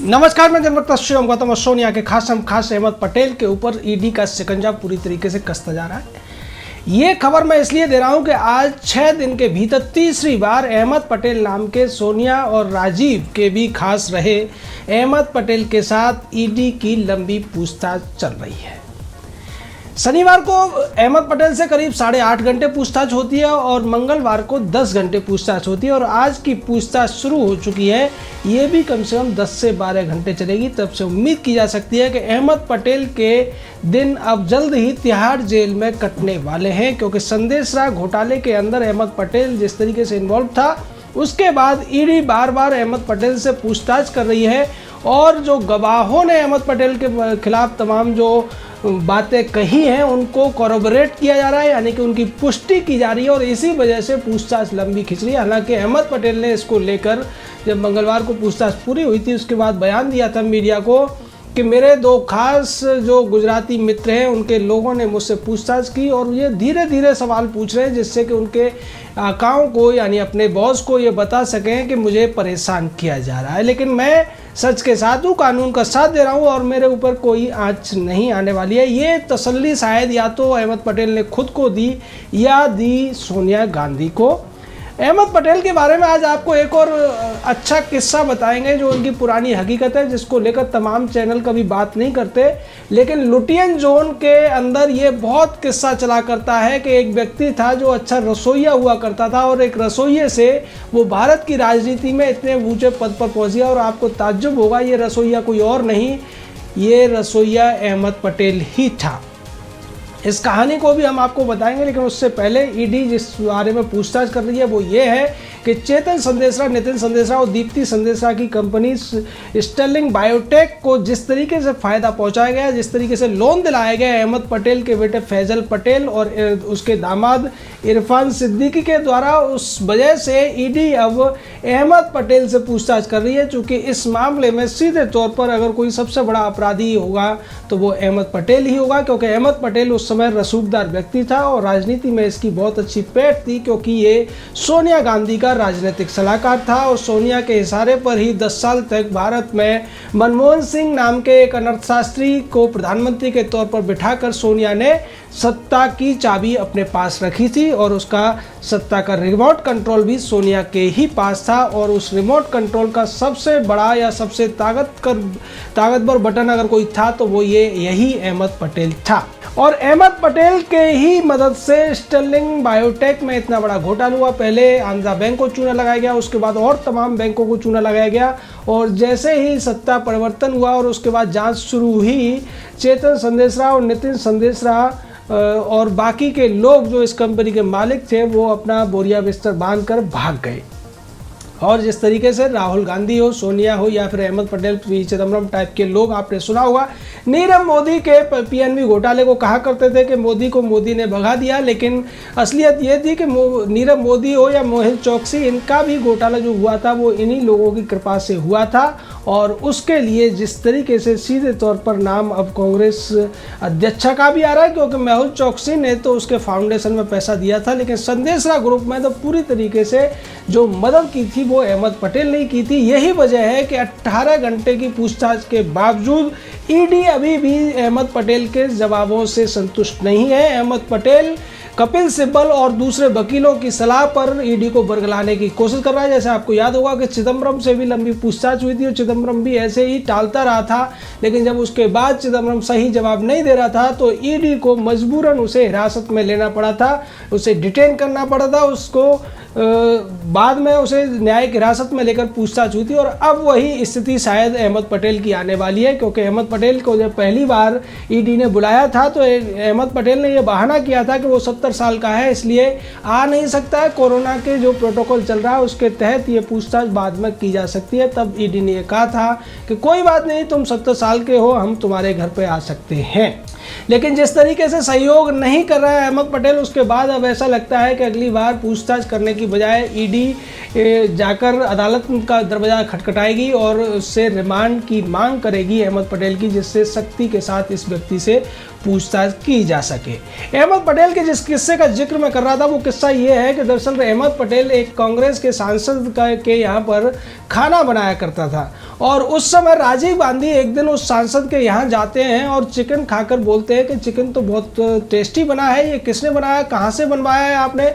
नमस्कार, मैं जनमत श्रीम गौतम और सोनिया के खास अहमद पटेल के ऊपर ईडी का शिकंजा पूरी तरीके से कसता जा रहा है। ये खबर मैं इसलिए दे रहा हूं कि आज 6 दिन के भीतर तीसरी बार अहमद पटेल नाम के सोनिया और राजीव के भी खास रहे अहमद पटेल के साथ ईडी की लंबी पूछताछ चल रही है। शनिवार को अहमद पटेल से करीब 8.5 घंटे पूछताछ होती है और मंगलवार को 10 घंटे पूछताछ होती है और आज की पूछताछ शुरू हो चुकी है। ये भी कम से कम 10 से 12 घंटे चलेगी। तब से उम्मीद की जा सकती है कि अहमद पटेल के दिन अब जल्द ही तिहाड़ जेल में कटने वाले हैं, क्योंकि संदेशराह घोटाले के अंदर अहमद पटेल जिस तरीके से इन्वॉल्व था, उसके बाद ईडी बार बार अहमद पटेल से पूछताछ कर रही है और जो गवाहों ने अहमद पटेल के खिलाफ तमाम जो बातें कही हैं उनको कॉरोबोरेट किया जा रहा है, यानी कि उनकी पुष्टि की जा रही है और इसी वजह से पूछताछ लंबी खिंच रही है। हालांकि अहमद पटेल ने इसको लेकर जब मंगलवार को पूछताछ पूरी हुई थी उसके बाद बयान दिया था मीडिया को कि मेरे 2 खास जो गुजराती मित्र हैं उनके लोगों ने मुझसे पूछताछ की और ये धीरे धीरे सवाल पूछ रहे हैं जिससे कि उनके आकाओं को यानी अपने बॉस को ये बता सकें कि मुझे परेशान किया जा रहा है। लेकिन मैं सच के साथ हूँ, कानून का साथ दे रहा हूँ और मेरे ऊपर कोई आँच नहीं आने वाली है। ये तसल्ली शायद या तो अहमद पटेल ने खुद को दी या दी सोनिया गांधी को। अहमद पटेल के बारे में आज आपको एक और अच्छा किस्सा बताएंगे जो उनकी पुरानी हकीकत है, जिसको लेकर तमाम चैनल कभी बात नहीं करते, लेकिन लुटियन जोन के अंदर ये बहुत किस्सा चला करता है कि एक व्यक्ति था जो अच्छा रसोइया हुआ करता था और एक रसोइये से वो भारत की राजनीति में इतने ऊंचे पद पर पहुँच गया और आपको ताज्जुब होगा, ये रसोइया कोई और नहीं, ये रसोइया अहमद पटेल ही था। इस कहानी को भी हम आपको बताएंगे, लेकिन उससे पहले ईडी जिस बारे में पूछताछ कर रही है वो ये है कि चेतन संदेशराह, नितिन संदेशराह और दीप्ति संदेशराह की कंपनी स्टर्लिंग बायोटेक को जिस तरीके से फ़ायदा पहुंचाया गया, जिस तरीके से लोन दिलाया गया अहमद पटेल के बेटे फैजल पटेल और उसके दामाद इरफान सिद्दीकी के द्वारा, उस वजह से ईडी अब अहमद पटेल से पूछताछ कर रही है। चूँकि इस मामले में सीधे तौर पर अगर कोई सबसे बड़ा अपराधी होगा तो वो अहमद पटेल ही होगा, क्योंकि अहमद पटेल उस समय रसूखदार व्यक्ति था और राजनीति में इसकी बहुत अच्छी पैठ थी, क्योंकि ये सोनिया गांधी का राजनीतिक सलाहकार था और सोनिया के इशारे पर ही 10 साल तक भारत में मनमोहन सिंह नाम के एक अर्थशास्त्री को प्रधानमंत्री के तौर पर बिठाकर सोनिया ने सत्ता की चाबी अपने पास रखी थी और उसका सत्ता का रिमोट कंट्रोल भी सोनिया के ही पास था। और उस रिमोट कंट्रोल का सबसे बड़ा या सबसे ताकतवर बटन अगर कोई था तो वो यही अहमद पटेल था। और अहमद पटेल के ही मदद से स्टर्लिंग बायोटेक में इतना बड़ा घोटाला हुआ। पहले आंध्रा बैंक को चूना लगाया गया, उसके बाद और तमाम बैंकों को चूना लगाया गया और जैसे ही सत्ता परिवर्तन हुआ और उसके बाद जांच शुरू हुई, चेतन संदेशराह और नितिन संदेशराह और बाकी के लोग जो इस कंपनी के मालिक थे वो अपना बोरिया बिस्तर बांधकर भाग गए। और जिस तरीके से राहुल गांधी हो, सोनिया हो या फिर अहमद पटेल, पी चिदम्बरम टाइप के लोग, आपने सुना होगा नीरव मोदी के पीएनबी घोटाले को कहा करते थे कि मोदी को मोदी ने भगा दिया, लेकिन असलियत ये थी कि नीरव मोदी हो या मेहुल चोकसी, इनका भी घोटाला जो हुआ था वो इन्हीं लोगों की कृपा से हुआ था। और उसके लिए जिस तरीके से सीधे तौर पर नाम अब कांग्रेस अध्यक्षा का भी आ रहा है, क्योंकि मेहुल चोकसी ने तो उसके फाउंडेशन में पैसा दिया था, लेकिन संदेशराह ग्रुप में तो पूरी तरीके से जो मदद की थी वो अहमद पटेल ने की थी। यही वजह है कि 18 घंटे की पूछताछ के बावजूद ईडी अभी भी अहमद पटेल के जवाबों से संतुष्ट नहीं है। अहमद पटेल कपिल सिब्बल और दूसरे वकीलों की सलाह पर ईडी को बरगलाने की कोशिश कर रहा है। जैसे आपको याद होगा कि चिदम्बरम से भी लंबी पूछताछ हुई थी और चिदम्बरम भी ऐसे ही टालता रहा था, लेकिन जब उसके बाद चिदम्बरम सही जवाब नहीं दे रहा था तो ईडी को मजबूरन उसे हिरासत में लेना पड़ा था, उसे डिटेन करना पड़ा था, उसको बाद में उसे न्यायिक हिरासत में लेकर पूछताछ हुई थी। और अब वही स्थिति शायद अहमद पटेल की आने वाली है, क्योंकि अहमद पटेल को जब पहली बार ईडी ने बुलाया था तो अहमद पटेल ने यह बहाना किया था कि वो 70 साल का है इसलिए आ नहीं सकता है, कोरोना के जो प्रोटोकॉल चल रहा है उसके तहत ये पूछताछ बाद में की जा सकती है। तब ईडी ने कहा था कि कोई बात नहीं, तुम 70 साल के हो, हम तुम्हारे घर पर आ सकते हैं। लेकिन जिस तरीके से सहयोग नहीं कर रहा है अहमद पटेल, उसके बाद अब ऐसा लगता है कि अगली बार पूछताछ करने की की बजाय ईडी जाकर अदालत का दरवाजा खटखटाएगी और उससे रिमांड की मांग करेगी अहमद पटेल की, जिससे सख्ती के साथ इस व्यक्ति से पूछताछ की जा सके। अहमद पटेल के जिस किस्से का जिक्र मैं कर रहा था वो किस्सा ये है कि दरअसल अहमद पटेल एक कांग्रेस के सांसद के यहाँ पर खाना बनाया करता था और उस समय राजीव गांधी एक दिन उस सांसद के यहाँ जाते हैं और चिकन खाकर बोलते हैं कि चिकन तो बहुत टेस्टी बना है, ये किसने बनाया, कहाँ से बनवाया है आपने।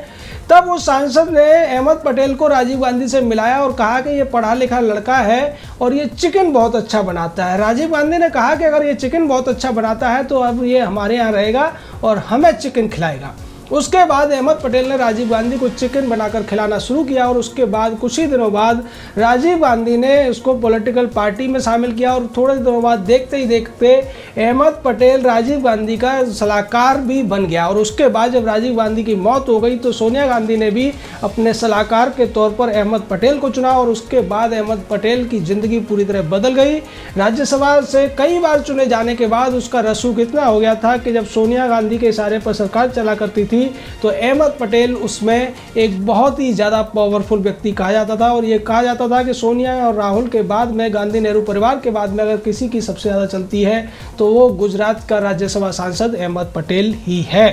तब उस सांसद ने अहमद पटेल को राजीव गांधी से मिलाया और कहा कि ये पढ़ा लिखा लड़का है और ये चिकन बहुत अच्छा बनाता है। राजीव गांधी ने कहा कि अगर ये चिकन बहुत अच्छा बनाता है तो अब ये हमारे यहाँ रहेगा और हमें चिकन खिलाएगा। उसके बाद अहमद पटेल ने राजीव गांधी को चिकन बनाकर खिलाना शुरू किया और उसके बाद कुछ ही दिनों बाद राजीव गांधी ने उसको पॉलिटिकल पार्टी में शामिल किया और थोड़े दिनों बाद देखते ही देखते अहमद पटेल राजीव गांधी का सलाहकार भी बन गया। और उसके बाद जब राजीव गांधी की मौत हो गई तो सोनिया गांधी ने भी अपने सलाहकार के तौर पर अहमद पटेल को चुना और उसके बाद अहमद पटेल की ज़िंदगी पूरी तरह बदल गई। राज्यसभा से कई बार चुने जाने के बाद उसका रसूख इतना हो गया था कि जब सोनिया गांधी के इशारे पर सरकार चला करती थी तो अहमद पटेल उसमें एक बहुत ही ज़्यादा पावरफुल व्यक्ति कहा जाता था और ये कहा जाता था कि सोनिया और राहुल के बाद में, गांधी नेहरू परिवार के बाद में अगर किसी की सबसे ज़्यादा चलती है तो वो गुजरात का राज्यसभा सांसद अहमद पटेल ही है।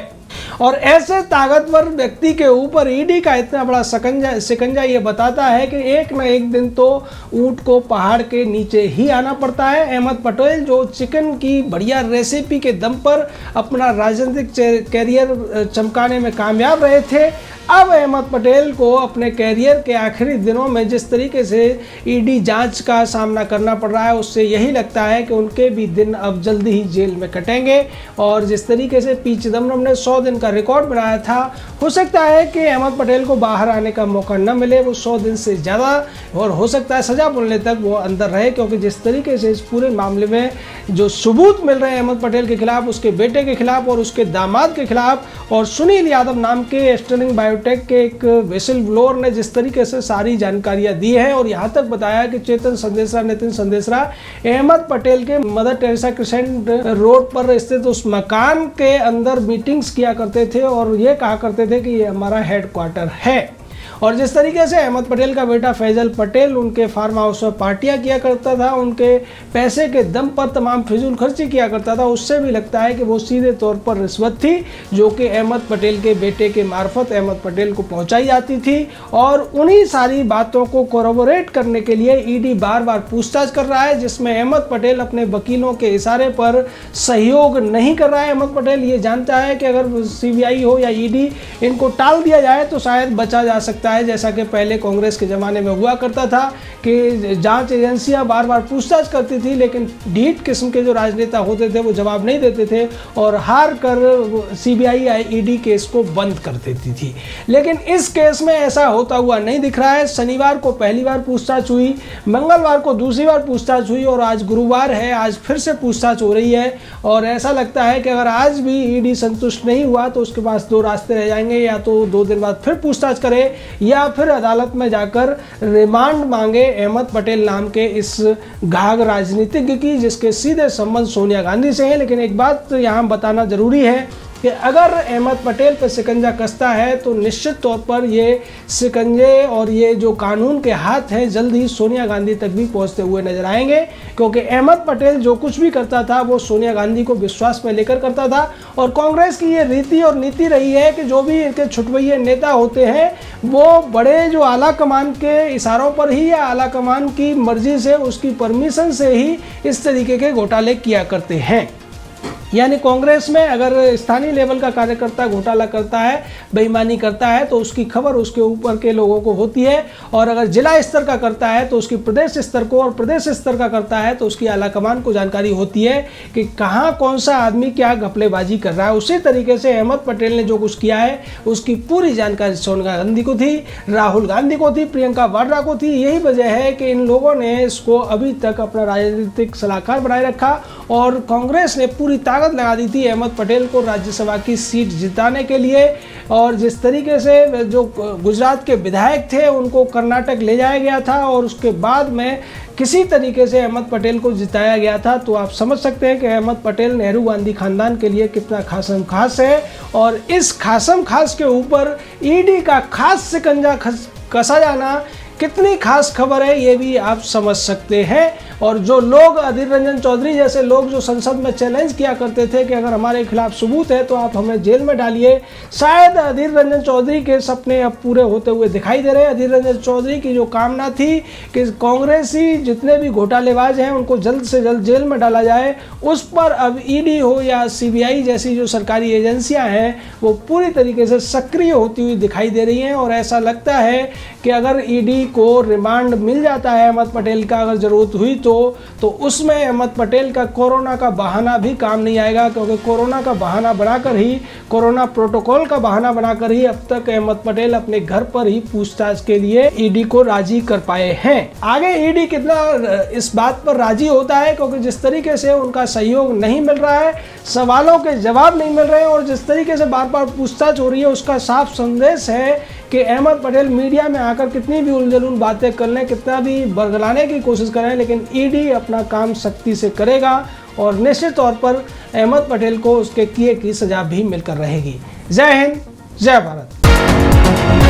और ऐसे ताकतवर व्यक्ति के ऊपर ईडी का इतना बड़ा शिकंजा ये बताता है कि एक न एक दिन तो ऊंट को पहाड़ के नीचे ही आना पड़ता है। अहमद पटेल जो चिकन की बढ़िया रेसिपी के दम पर अपना राजनीतिक कैरियर चमकाने में कामयाब रहे थे, अब अहमद पटेल को अपने कैरियर के आखिरी दिनों में जिस तरीके से ईडी जांच का सामना करना पड़ रहा है उससे यही लगता है कि उनके भी दिन अब जल्दी ही जेल में कटेंगे। और जिस तरीके से पी चिदम्बरम ने 100 दिन का रिकॉर्ड बनाया था, हो सकता है कि अहमद पटेल को बाहर आने का मौका न मिले, वो 100 दिन से ज़्यादा और हो सकता है सज़ा मिलने तक वो अंदर रहे, क्योंकि जिस तरीके से इस पूरे मामले में जो सबूत मिल रहे हैं अहमद पटेल के खिलाफ, उसके बेटे के खिलाफ और उसके दामाद के खिलाफ, और सुनील यादव नाम के स्टर्लिंग बायोटेक के एक विसल ब्लोअर ने जिस तरीके से सारी जानकारियां दी है और यहाँ तक बताया कि चेतन संदेशरा, नितिन संदेशरा अहमद पटेल के मदर टेरेसा क्रिसेंट रोड पर स्थित उस मकान के अंदर मीटिंग्स किया करते थे और ये कहा करते थे कि ये हमारा हेडक्वार्टर है। और जिस तरीके से अहमद पटेल का बेटा फैजल पटेल उनके फार्म हाउस में पार्टियां किया करता था, उनके पैसे के दम पर तमाम फिजूल खर्ची किया करता था, उससे भी लगता है कि वो सीधे तौर पर रिश्वत थी जो कि अहमद पटेल के बेटे के मार्फत अहमद पटेल को पहुंचाई जाती थी। और उन्हीं सारी बातों को कोरोबोरेट करने के लिए ईडी बार बार पूछताछ कर रहा है, जिसमें अहमद पटेल अपने वकीलों के इशारे पर सहयोग नहीं कर रहा है। अहमद पटेल ये जानता है कि अगर सीबीआई हो या ईडी इनको टाल दिया जाए तो शायद बचा जा सकता है, जैसा कि पहले कांग्रेस के ज़माने में हुआ करता था कि जांच एजेंसियां बार बार पूछताछ करती थी लेकिन ढीठ किस्म के जो राजनेता होते थे वो जवाब नहीं देते थे और हार कर सीबीआई या ईडी केस को बंद कर देती थी। लेकिन इस केस में ऐसा होता हुआ नहीं दिख रहा है। शनिवार को पहली बार पूछताछ हुई, मंगलवार को दूसरी बार पूछताछ हुई और आज गुरुवार है, आज फिर से पूछताछ हो रही है। और ऐसा लगता है कि अगर आज भी ईडी संतुष्ट नहीं हुआ तो उसके पास दो रास्ते रह जाएंगे, या तो 2 दिन बाद फिर पूछताछ करे या फिर अदालत में जाकर रिमांड मांगे अहमद पटेल नाम के इस घाघ राजनीतिज्ञ की, जिसके सीधे संबंध सोनिया गांधी से हैं। लेकिन एक बात यहाँ बताना जरूरी है कि अगर अहमद पटेल पर शिकंजा कसता है तो निश्चित तौर पर ये शिकंजे और ये जो कानून के हाथ हैं जल्द ही सोनिया गांधी तक भी पहुंचते हुए नजर आएंगे, क्योंकि अहमद पटेल जो कुछ भी करता था वो सोनिया गांधी को विश्वास में लेकर करता था। और कांग्रेस की ये रीति और नीति रही है कि जो भी इनके छुटवैये नेता होते हैं वो बड़े जो आला कमान के इशारों पर ही या आला कमान की मर्जी से, उसकी परमिशन से ही इस तरीके के घोटाले किया करते हैं। यानी कांग्रेस में अगर स्थानीय लेवल का कार्यकर्ता घोटाला करता है, बेईमानी करता है तो उसकी खबर उसके ऊपर के लोगों को होती है, और अगर जिला स्तर का करता है तो उसकी प्रदेश स्तर को, और प्रदेश स्तर का करता है तो उसकी आलाकमान को जानकारी होती है कि कहाँ कौन सा आदमी क्या घपलेबाजी कर रहा है। उसी तरीके से अहमद पटेल ने जो कुछ किया है उसकी पूरी जानकारी सोनिया गांधी को थी, राहुल गांधी को थी, प्रियंका वाड्रा को थी। यही वजह है कि इन लोगों ने इसको अभी तक अपना राजनीतिक सलाहकार बनाए रखा और कांग्रेस ने पूरी ताकत लगा दी थी अहमद पटेल को राज्यसभा की सीट जिताने के लिए। और जिस तरीके से जो गुजरात के विधायक थे उनको कर्नाटक ले जाया गया था और उसके बाद में किसी तरीके से अहमद पटेल को जिताया गया था, तो आप समझ सकते हैं कि अहमद पटेल नेहरू गांधी खानदान के लिए कितना खासम खास है। और इस खासम खास के ऊपर ईडी का खास शिकंजा कसा जाना कितनी खास खबर है, ये भी आप समझ सकते हैं। और जो लोग अधीर रंजन चौधरी जैसे लोग जो संसद में चैलेंज किया करते थे कि अगर हमारे खिलाफ सबूत है तो आप हमें जेल में डालिए, शायद अधीर रंजन चौधरी के सपने अब पूरे होते हुए दिखाई दे रहे हैं। अधीर रंजन चौधरी की जो कामना थी कि कांग्रेसी जितने भी घोटालेबाज हैं उनको जल्द से जल्द जेल में डाला जाए, उस पर अब ईडी हो या सीबीआई जैसी जो सरकारी एजेंसियां हैं वो पूरी तरीके से सक्रिय होती हुई दिखाई दे रही हैं। और ऐसा लगता है कि अगर ईडी को रिमांड मिल जाता है अहमद पटेल का, अगर जरूरत हुई तो उसमें अहमद पटेल का कोरोना का बहाना भी काम नहीं आएगा, क्योंकि कोरोना का बहाना बनाकर ही, कोरोना प्रोटोकॉल का बहाना बनाकर ही अब तक अहमद पटेल अपने घर पर ही पूछताछ के लिए ईडी को राजी कर पाए हैं। आगे ईडी कितना इस बात पर राजी होता है, क्योंकि जिस तरीके से उनका सहयोग नहीं मिल रहा है, सवालों के जवाब नहीं मिल रहे हैं और जिस तरीके से बार बार पूछताछ हो रही है, उसका साफ संदेश है कि अहमद पटेल मीडिया में आकर कितनी भी उलझुल बातें कर लें, कितना भी बरगलाने की कोशिश करें, लेकिन ईडी अपना काम सख्ती से करेगा और निश्चित तौर पर अहमद पटेल को उसके किए की सजा भी मिलकर रहेगी। जय हिंद, जय भारत।